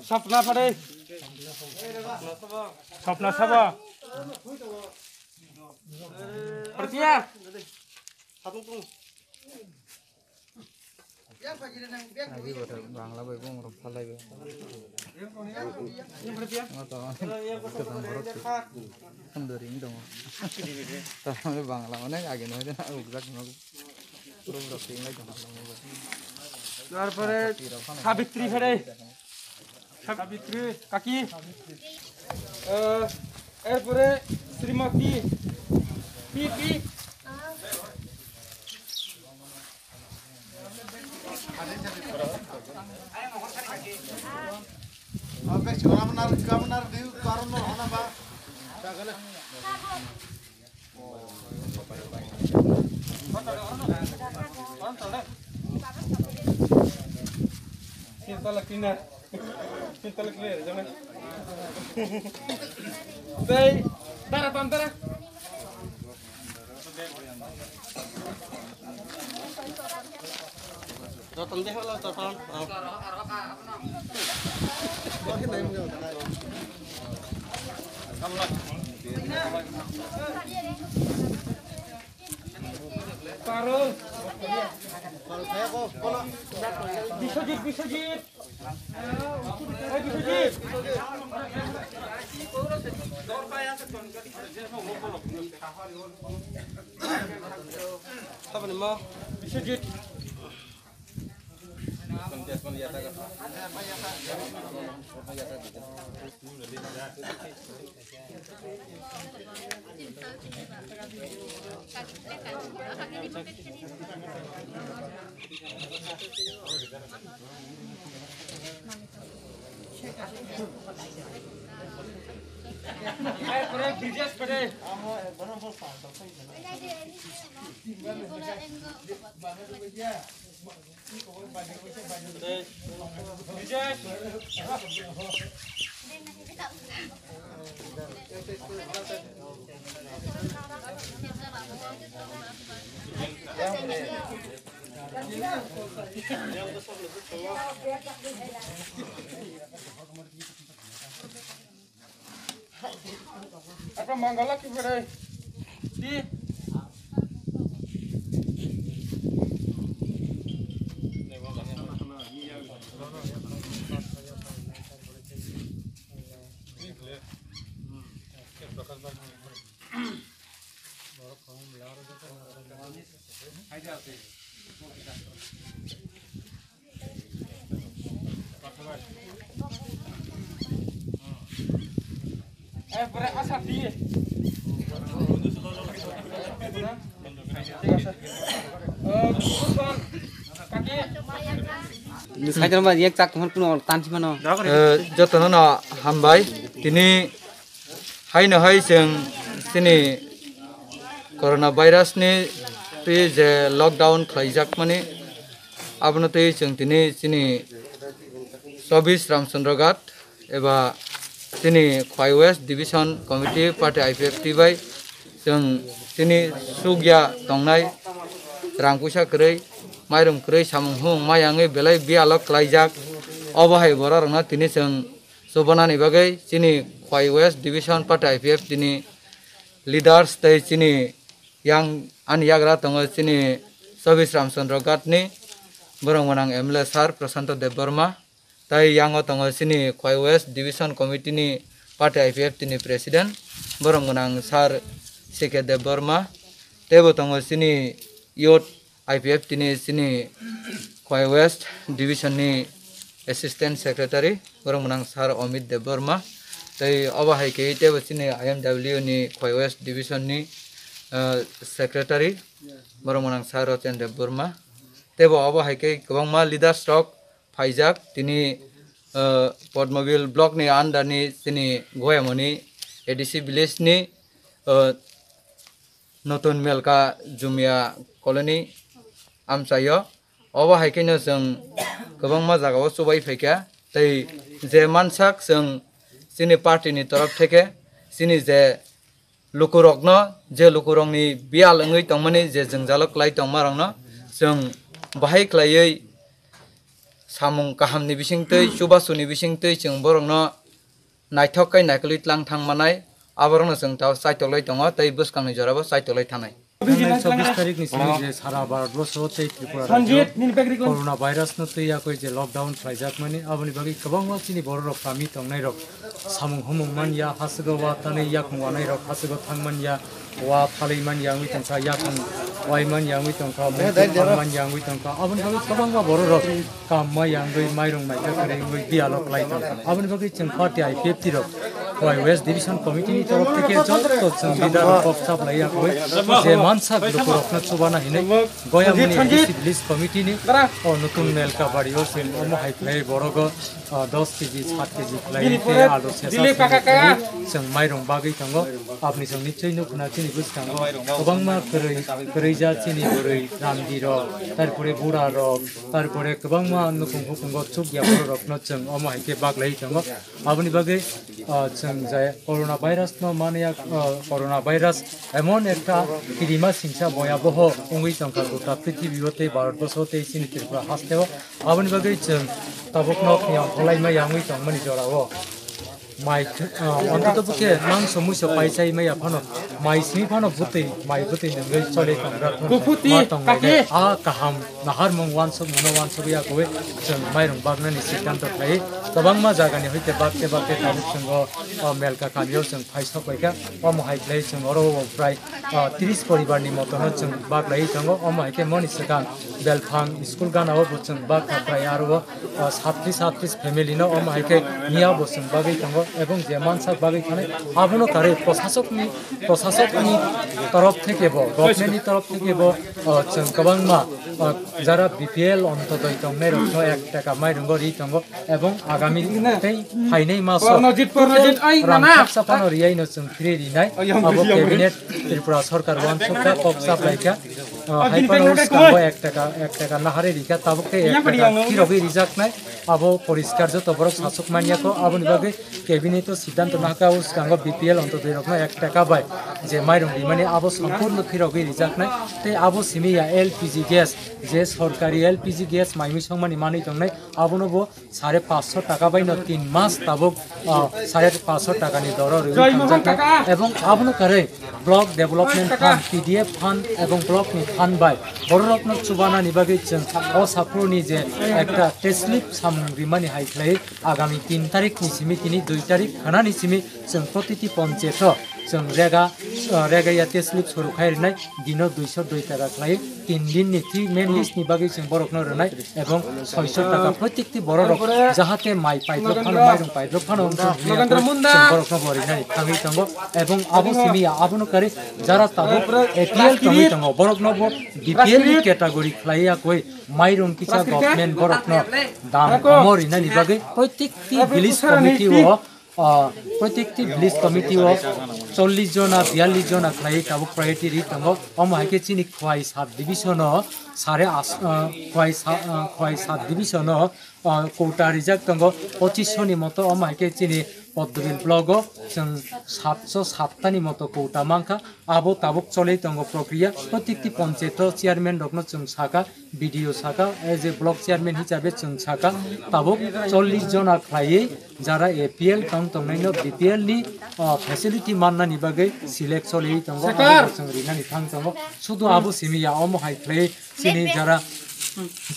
Sapna pade. Sapna saba. Pertiya. lagi pada bangla bae bong rom falai bae ngoto ketang borok kendering dong tapi bangla mana agen aja na ugrak no rom roking lagi dong তারপরে সাবিত্রী ফেরে সাবিত্রী কাকি এরপরে Shrimati P P Oke, kamu di karun mana pak? Cinta cleaner, jangan. Baik, tara. Total deh lah total. Parul. Kalau saya kok kalau Bisojit. Bisojit. Apa nama? Bisojit. Brijes pada. Apa manggala kibere di berasal di jotono na hambai tini haino hai sing sini coronavirus ni tui je lockdown khlaijak mani abno tui sing tini sini 24 Ramchandra eba sini Khwai West Division Committee Party IPFT bai sing sini sugya tongnai rangpusa krei mairum krei samung hung mayangi belai bialok khlaijak obahai borarna tini sing sobanani bagai sini Khwai West Division Party IPF tini leaders tei sini yang aniagra tongo sini 24 Ramchandra Ghat ni borong manang MLA Sar Prasanto Debbarma tai yang tongo sini Khwai West Division Committee ni Party IPF tini President borong manang Sar CK Debbarma tebo tongo sini Youth IPF tini sini Khwai West Division ni Assistant Secretary borong manang Sar Omid Debbarma tai obahai ke tebo sini IMW ni Khwai West Division ni Secretary borong manang Sar Rochen Debbarma tebo obahai ke kwbangma leader stock Faijak tini Podmobil block ni under ni sini Goyamoni ADC village ni Notun Melka Jumia colony amsayo obahai ke no jeng kwbangma jagao chubai faika tei je mansak jeng sini party ni torok theke sini je lukurokno je lukurongni bial ngui tongmani je jengjalok lai tongmarongno jeng bahai klaiei samung kahamni bisingtei chubasuni bisingtei chung borokno naithokai naikoli tlang thangmanai aborokno chung tao saitolai tongo tei buskangni jorabo saitolai thanai 24 तारिख नि जे सारा भारतवर्ष चाहिँ त्रिपुरा राज्य corona virus न तै याको जे lockdown फ्लाइजाक माने अबनि बागै गोबां मानसिनि बर रक फामि तंनाय रक सामुं हमुं मान या हासगो वा तनै याक मुवानाय रक हासगो थांमान या वा फालै मान याङै तंखा याखं वाइ मान याङै तंखा मान याङै तंखा अबनि बागै गोबां मा बर रक काम मा याङै माइरं माइका करे मै बियालक लाइ तंखा अबनि बागै जों पार्टी आइपिएफटी रक वाइ वेस्ट डिभिजन कमिटी नि तरफ থেকে जतो जों लिडार अफ साप्लाई याको जे मानसा ग्रुपरखना चुबाना हिनै गयामनि डिसिप्लिन कमिटी नि नतुन मेलका बाडियो सेल अम हाइफ्लाइ बरग 10 केजी 7 केजी फ्लाइते आलु सेसा जों माइरं बागै थांगो आपनि जों निश्चय न खुना चिनि बुझतांगो गोबां मा करैजा चिनि बोरै रामदिर तारपरे बुरा रक तारपरे गोबां मा नुखुं हुकुंगो चुगिया बर रखनो जों अम हाइके बागलै थांगो आबनि बागै जों जाय করোনা ভাইরাস ন মানে করোনা ভাইরাস এমন একটা কিরিমা সিংসা ভয়াবহ অঙ্গি সংখ্যা গোটা পৃথিবীতে ভারতবর্ষতে চিনি ত্রিপুরা হাসতেও আবনি বাগৈ जों তাবকনো হলাইমা ইয়াংই তংমানি জরাও মাই অন্ততপক্ষে নাং সমুস্য পাইছাই মাইয়া ফানো মাই স্নি ফানো বুতেই মাই বুতেই নঙ্গৈ চলে তংরা তংমাই আ কাহাম নাহার মং ওয়ানসব মনো ওয়ানসব ইয়াকোই जों माइरं बागनानि सिद्धांत थायो गोबां मा जागानि हयते बागते बागते ताबुक जों मेलका कामियाव जों फाइसक बायका अम हाइफ्लाइ जों अरो प्राय 30 परिवारनि मतनो जों बागलाइ थांगो अम हाइके मनि सिगां बेलफां स्कुल गानाव जों बाग प्राय आरो 37 फेमिलि न अम हाइके निया बसुं बागै थांगो এবং যে মানসা বাগै थानाय आबनो कारे प्रशासकनि तरफ থেকেব गभर्नमेन्टनि तरफ থেকেব जों गोबां मा যারা বিপিএল অন্তদয় তংনাय रखनो 1 টাকা माइरं गरि तंगो এবং आगामी फाइनै मास साफानो रियाइनो जों फ्रि रिनाय आबो कैबिनेट त्रिपुरा सरकार वानसका कक साप्लाइका हाइपानो 1 टाका नाहारे रिका ताबके 1 टाका किरबि रिजाकनाय आबो परिष्कार जतो बरक शासक मानियाको आबनि बागै कैबिनेट सिद्धांत नाका उसकांगो बीपीएल अन्तदय रखनो 1 टाका बाय जे माइरं रिमाने आबो सम्पूर्ण किरबि रिजाकनाय ते आबो सिमिया एलपीजी गैस जे सरकारी एलपीजी गैस माइमी संमानि मानि तंनाय आबोनोबो 550 টাকা বাইনো 3 মাস তাবক 550 টাকাनि দর রইजाकनाय এবং आबनो कारे block development fund PDF fund এবং ब्लकनि फान्ड बाय बर रखनो चुबानानि बागै जों असापुरनि जे एकटा टेस्लिप सामुंग्रि मानि हाइफ्लाइ आगामी 3 तारिखनि सिमितिनि 2 तारिख खानानि सिमि जों प्रतिति पञ्चायत जों रेगाया टेस्लिप सुरु खायरनाय दिनो 202 টাকা खालाय 3 दिननि 3 मेन लिस्टनि बागै जों बरकनो रनाय এবং 600 টাকা प्रत्येकति बरक जाहाते माइ पाइप फानो माइरं पाइप फानो बरकनो बरिनाय थाङै थांगो এবং आबो सिमिया आबनो कारे जारा ताबो एपीएल थाङै थांगो बरकनो बीपीएल नि कैटेगरी खालाया कोइ माइरं किसा गभर्नमेन्ट बरकनो दाम कमरिनाय बागै प्रत्येकति विलेज कमिटी प्रत्येकति विलेज कमिटी 40 जना 42 जना खालाय ताबो प्रायोरिटी रि तंगो अम हाइके चिनि खवाइ साब डिभिजन खवाइ 7 डिभिजन कोटा रिजाक तंगो 2500 नि मतो अम हाइके चिनि पद्मबिल ब्लग जों 707 तानि मतो कोटा मांखा आबो ताबुक चले तंगो प्रक्रिया प्रत्येकति पञ्चायत चेयरमैन रखनो जों साका वीडियो साका एज ए ब्लक चेयरमैन हिसाबै जों साका ताबुक 40 जना खालाय जारा एपीएल तंनायनो बीपीएल नि फेसिलिटी माननानि बागै सिलेक्ट चले तंगो जों रिनानि थां तंगो सुदु आबो सिमिया अम हाइफ्लाइ चिनि जारा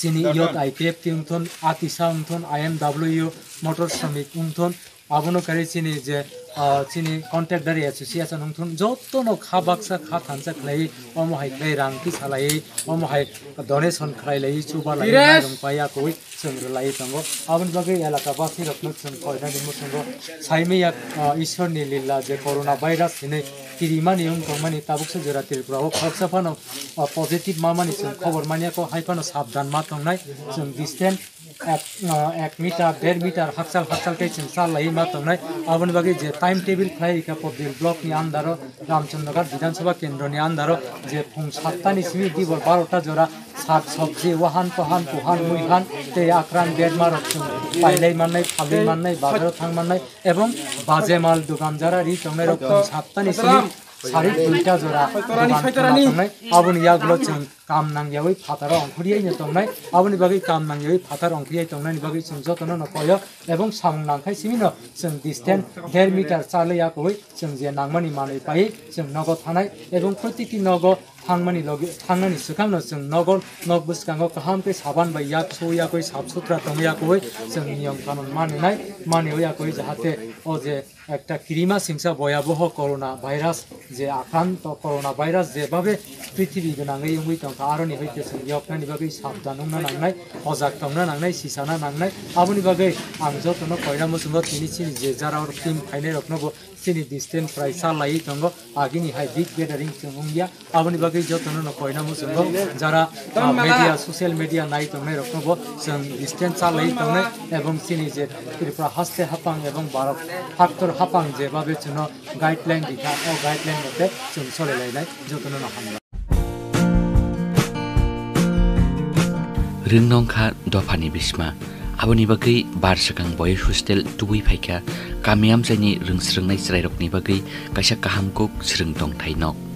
चिनि इयत आईपीएफ तिंथन आतिसा उंथन आईएमडब्ल्यू मोटर श्रमिक उंथन आबनो कारे चिनि जे चिनि कन्ट्राक्टर एसोसिएशन उंथन जतनो खा बाक्सा खा थानसा खलाय अम हाइफ्लाइ रांखि सालाय अम हाइ डोनेशन खलाय सुबा लाय माइरं पाया कोइ जों लाय तंगो आबन बागै एलाका बासि रखनो जों खयदानि मुसंगो साइमिया ईश्वरनि लीला जे कोरोना भाइरास हिनै किरिमानि उंथमानि ताबुकसे जरा त्रिपुरा खक्साफानो पजिटिभ मामानि जों खबर मानियाको हाइफानो साबधान मा तंनाय जों डिस्टेंस 1 मिटार 1.5 मिटार हाकसाल के जों सालाय मा तंनाय आबन बागै जे टाइम टेबल खालायका पद्दिल ब्लकनि आन्दार रामचन्द्रगढ़ विधानसभा केन्द्रनि आन्दार जे फुं 7 तानि सिमि दिबर 12 टा जरा साग सब्जी वाहान पहान मुइहान ते आक्रान बेदमार पाइलाय माननाय फालै माननाय बाजाराव थां माननाय एवं बाजे माल दुकानदारा रि तंनाय रखम 7 तानि सिमि सारि दुइटा जरा थांनाय आबुनि यागुलो जों काम नांगियावै फाताराव अंखरियै तंनाय आबुनि बागै काम नांगियावै फातार अंखरियै तंनायनि बागै जों जतनो नखयो एबं सामुं नांखाय सिमिनो जों डिस्टेन्स 1.5 मिटार चालैयाखै जों जे नांमानि मानै पायै जों नगद थानाय एबं प्रतिति नगद थांनायनि सिगांनो जों नगद नग बुसकांगो काहामके साबान बाय याक सोयाखै साफ सुथरा तंयाखै जों नियम कानुन मानिनाय जाहाथे ओ जे একটা কিরিমা সিংসা ভয়াবহ করোনা ভাইরাস যে আক্রান্ত করোনা ভাইরাস যেভাবে পৃথিবী গোনাङै ইউই তংকা আরনি হইতে जों यपनानि बागै साबधान होना नांनाय हजाक तंना नांनाय सिसाना नांनाय आबुनि बागै आं जतनो कयरामो जों तिनि सिनि जे जाराव टीम फाइनाय रखनबो सिनि डिस्टेन्स प्राइसा लाई तंगो आगिनि हाय बिग गेदारिं जों उंगिया आबुनि बागै जतनो न कयरामो जों जारा मिडिया सोशल मिडिया नाय तंनाय रखनबो जों डिस्टेन्स लाई तंनाय एवं सिनि जे त्रिपुरा हास्ते हापां एवं भारत फाक्टर हापां जेबाबे जों गाइडलाइन दिखा ओ गाइडलाइन मते जों सलायलायनाय जतनो न हामला रोंनंखा दफानि बिस्मा आबुनि बागै बारसकां बय हस्टेल तुबुइ फाइका कामियाम जायनि रोंस्रोंनाय ज्रायरकनि बागै कायसा काहामकुक स्रों दं थाइनक